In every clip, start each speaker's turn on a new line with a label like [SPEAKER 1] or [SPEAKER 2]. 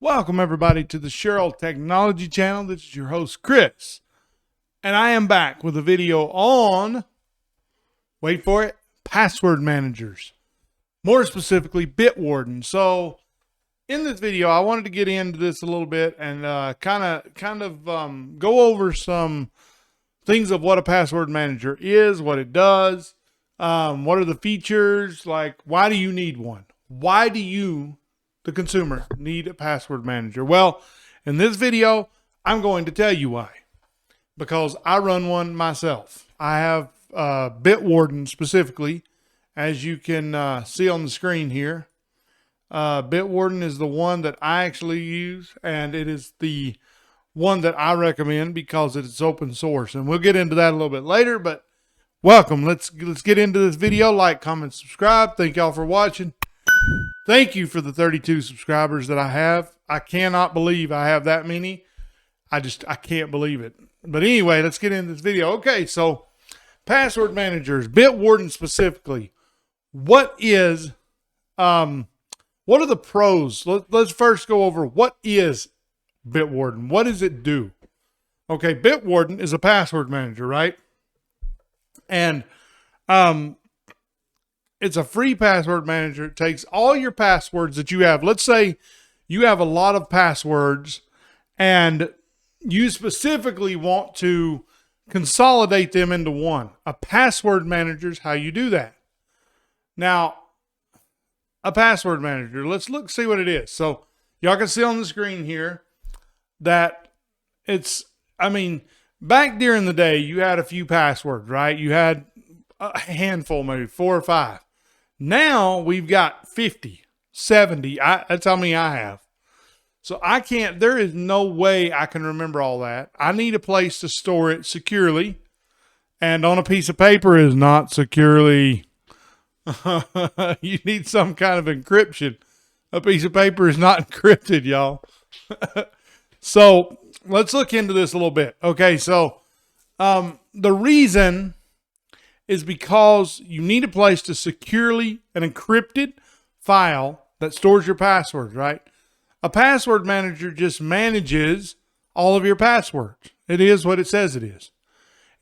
[SPEAKER 1] Welcome everybody to the Cheryl Technology Channel. This is your host Chris, and I am back with a video on, wait for it, password managers. More specifically, Bitwarden. So in this video, I wanted to get into this a little bit and kind of go over some things of what a password manager is, what it does, what are the features, like why do you need one? Why do you, the consumer, need a password manager? Well, in this video, I'm going to tell you why. Because I run one myself. I have Bitwarden specifically, as you can see on the screen here. Bitwarden is the one that I actually use, and it is the one that I recommend because it's open source. And we'll get into that a little bit later, but welcome. Let's get into this video. Like, comment, subscribe. Thank y'all for watching. Thank you for the 32 subscribers that I have. I cannot believe I have that many. I can't believe it. But anyway, let's get into this video. Okay, so password managers, Bitwarden specifically. What are the pros? Let's first go over what is Bitwarden. What does it do? Okay, Bitwarden is a password manager, right? And it's a free password manager. It takes all your passwords that you have. Let's say you have a lot of passwords and you specifically want to consolidate them into one. A password manager is how you do that. Now, a password manager, let's see what it is. So y'all can see on the screen here that back during the day, you had a few passwords, right? You had a handful, maybe 4 or 5. Now we've got 50, 70. That's how many I have. So there is no way I can remember all that. I need a place to store it securely. And on a piece of paper is not securely. You need some kind of encryption. A piece of paper is not encrypted, y'all. So let's look into this a little bit. Okay, so the reason is because you need a place to securely an encrypted file that stores your passwords, right? A password manager just manages all of your passwords. It is what it says it is.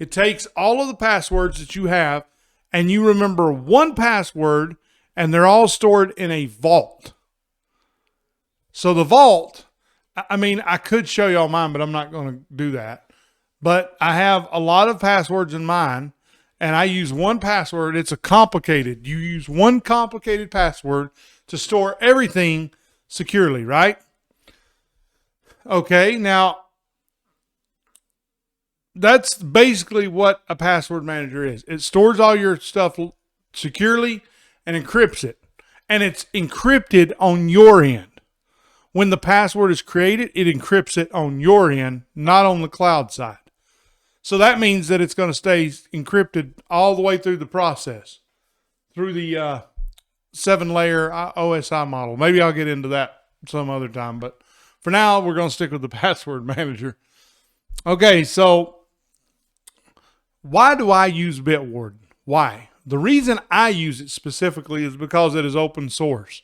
[SPEAKER 1] It takes all of the passwords that you have and you remember one password and they're all stored in a vault. So the vault, I could show y'all mine, but I'm not going to do that. But I have a lot of passwords in mine. And I use one password. It's complicated. You use one complicated password to store everything securely, right? Okay, now that's basically what a password manager is. It stores all your stuff securely and encrypts it. And it's encrypted on your end. When the password is created, it encrypts it on your end, not on the cloud side. So that means that it's going to stay encrypted all the way through the process, through the 7-layer OSI model. Maybe I'll get into that some other time, but for now, we're going to stick with the password manager. Okay, so why do I use Bitwarden? Why? The reason I use it specifically is because it is open source.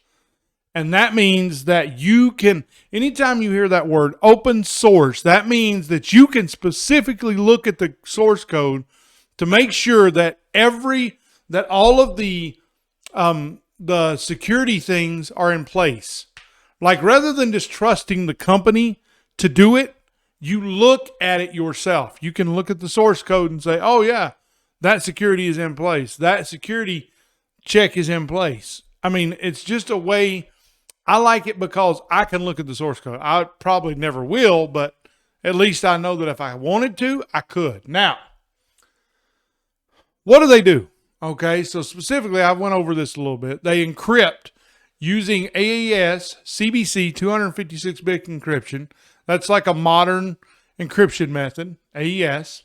[SPEAKER 1] And that means that you can, anytime you hear that word open source, that means that you can specifically look at the source code to make sure that all of the security things are in place. Like rather than just trusting the company to do it, you look at it yourself. You can look at the source code and say, oh yeah, that security is in place. That security check is in place. It's just a way. I like it because I can look at the source code. I probably never will, but at least I know that if I wanted to, I could. Now, what do? Okay, so specifically, I went over this a little bit. They encrypt using AES CBC 256-bit encryption. That's like a modern encryption method, AES.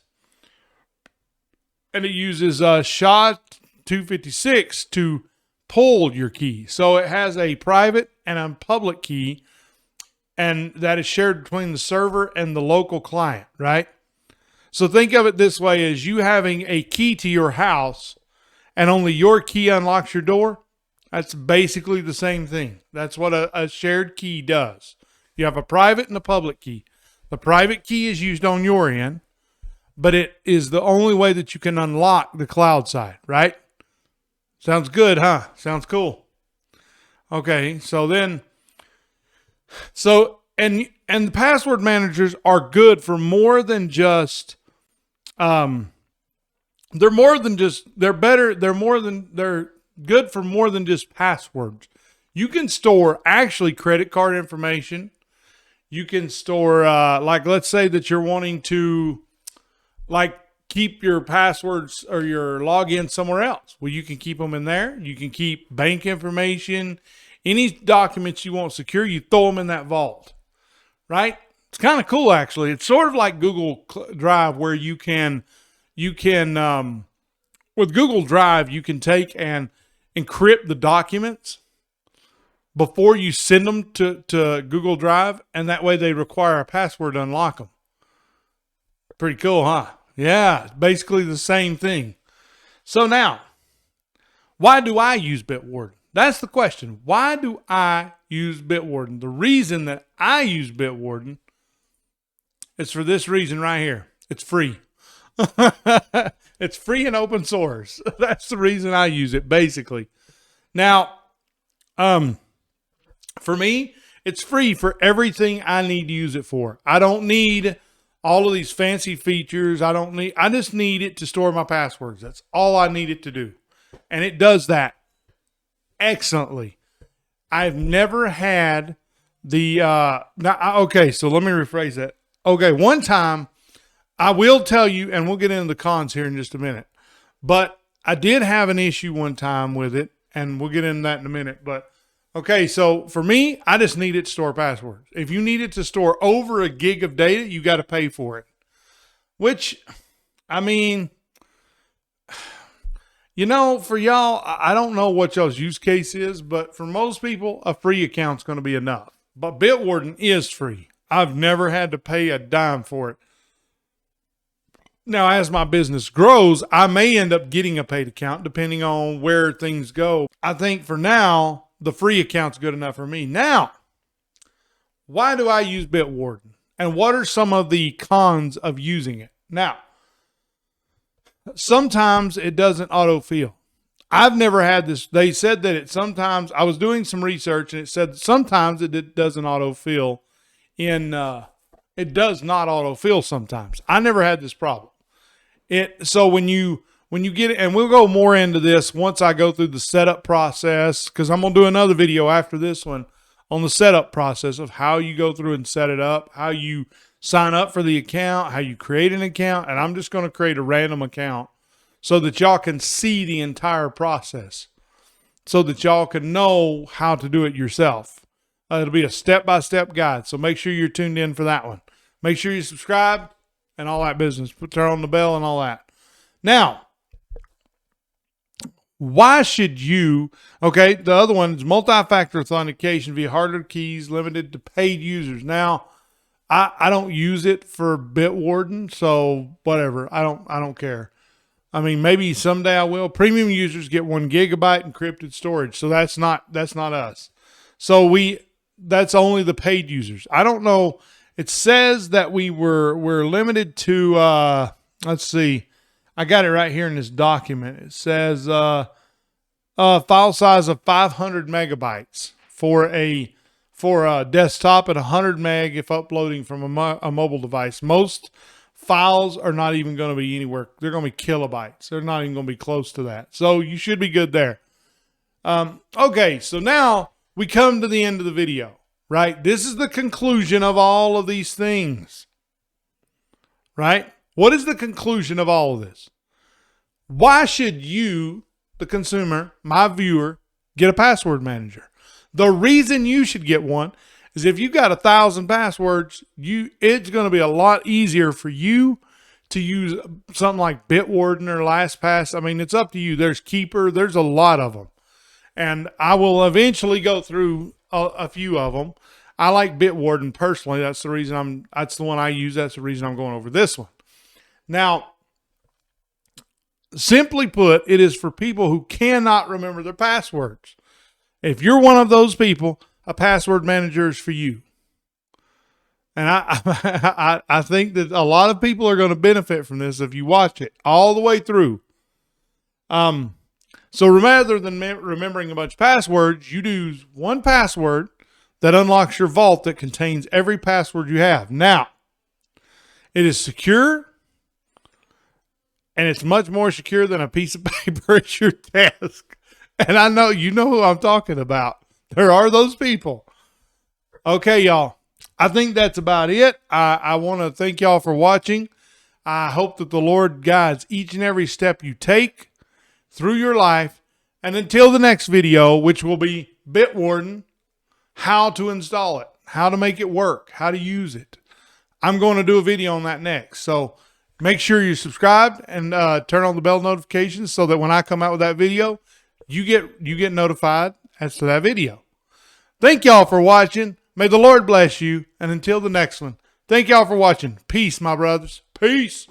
[SPEAKER 1] And it uses SHA-256 to pull your key. So it has a private and a public key, and that is shared between the server and the local client, right? So think of it this way, as you having a key to your house and only your key unlocks your door. That's basically the same thing. That's what a shared key does. You have a private and a public key. The private key is used on your end, but it is the only way that you can unlock the cloud side, right? Sounds good, huh? Sounds cool. Okay, and the password managers are good for more than just they're good for more than just passwords. You can store actually credit card information. You can store like, let's say that you're wanting to like keep your passwords or your login somewhere else. Well, you can keep them in there. You can keep bank information, any documents you want secure, you throw them in that vault, right? It's kind of cool, actually. It's sort of like Google Drive, where you can with Google Drive, you can take and encrypt the documents before you send them to Google Drive, and that way they require a password to unlock them. Pretty cool, huh? Yeah, basically the same thing. So now, why do I use Bitwarden? That's the question. Why do I use Bitwarden? The reason that I use Bitwarden is for this reason right here. It's free. It's free and open source. That's the reason I use it, basically. Now, for me, it's free for everything I need to use it for. I don't need all of these fancy features. I just need it to store my passwords. That's all I need it to do. And it does that excellently. I've never had the, okay, so let me rephrase that. Okay, one time, I will tell you, and we'll get into the cons here in just a minute, but I did have an issue one time with it, and we'll get into that in a minute. But okay, so for me, I just need it to store passwords. If you need it to store over a gig of data, you got to pay for it. Which, I mean, you know, for y'all, I don't know what y'all's use case is, but for most people, a free account's going to be enough. But Bitwarden is free. I've never had to pay a dime for it. Now, as my business grows, I may end up getting a paid account depending on where things go. I think for now, the free account's good enough for me. Now, why do I use Bitwarden? And what are some of the cons of using it? Now, sometimes it doesn't autofill. I've never had this. They said that it sometimes, I was doing some research and it said sometimes it doesn't autofill it does not autofill sometimes. I never had this problem. So when you get it, and we'll go more into this once I go through the setup process, because I'm going to do another video after this one on the setup process of how you go through and set it up, how you sign up for the account, how you create an account. And I'm just going to create a random account so that y'all can see the entire process, so that y'all can know how to do it yourself. It'll be a step-by-step guide. So make sure you're tuned in for that one. Make sure you subscribe and all that business. Turn on the bell and all that. Now, why should you, okay, the other one is multi-factor authentication via hardware keys limited to paid users. Now, I don't use it for Bitwarden, so whatever. I don't care. I mean, maybe someday I will. Premium users get 1 gigabyte encrypted storage. So that's not us. So that's only the paid users. I don't know. It says that we're limited to, let's see. I got it right here in this document. It says file size of 500 megabytes for a desktop, and 100 meg if uploading from a mobile device. Most files are not even going to be anywhere. They're going to be kilobytes. They're not even going to be close to that. So you should be good there. Okay, so now we come to the end of the video. Right? This is the conclusion of all of these things. Right? What is the conclusion of all of this? Why should you, the consumer, my viewer, get a password manager? The reason you should get one is if you've got 1,000 passwords, it's going to be a lot easier for you to use something like Bitwarden or LastPass. I mean, it's up to you. There's Keeper. There's a lot of them. And I will eventually go through a few of them. I like Bitwarden personally. That's the reason that's the one I use. That's the reason I'm going over this one. Now, simply put, it is for people who cannot remember their passwords. If you're one of those people, a password manager is for you. And I think that a lot of people are going to benefit from this if you watch it all the way through. So rather than remembering a bunch of passwords, you use one password that unlocks your vault that contains every password you have. Now, it is secure, and it's much more secure than a piece of paper at your desk. And I know you know who I'm talking about. There are those people. Okay, y'all. I think that's about it. I want to thank y'all for watching. I hope that the Lord guides each and every step you take through your life. And until the next video, which will be Bitwarden, how to install it, how to make it work, how to use it. I'm going to do a video on that next. So make sure you subscribe and turn on the bell notifications so that when I come out with that video, you get notified as to that video. Thank y'all for watching. May the Lord bless you. And until the next one, thank y'all for watching. Peace, my brothers. Peace.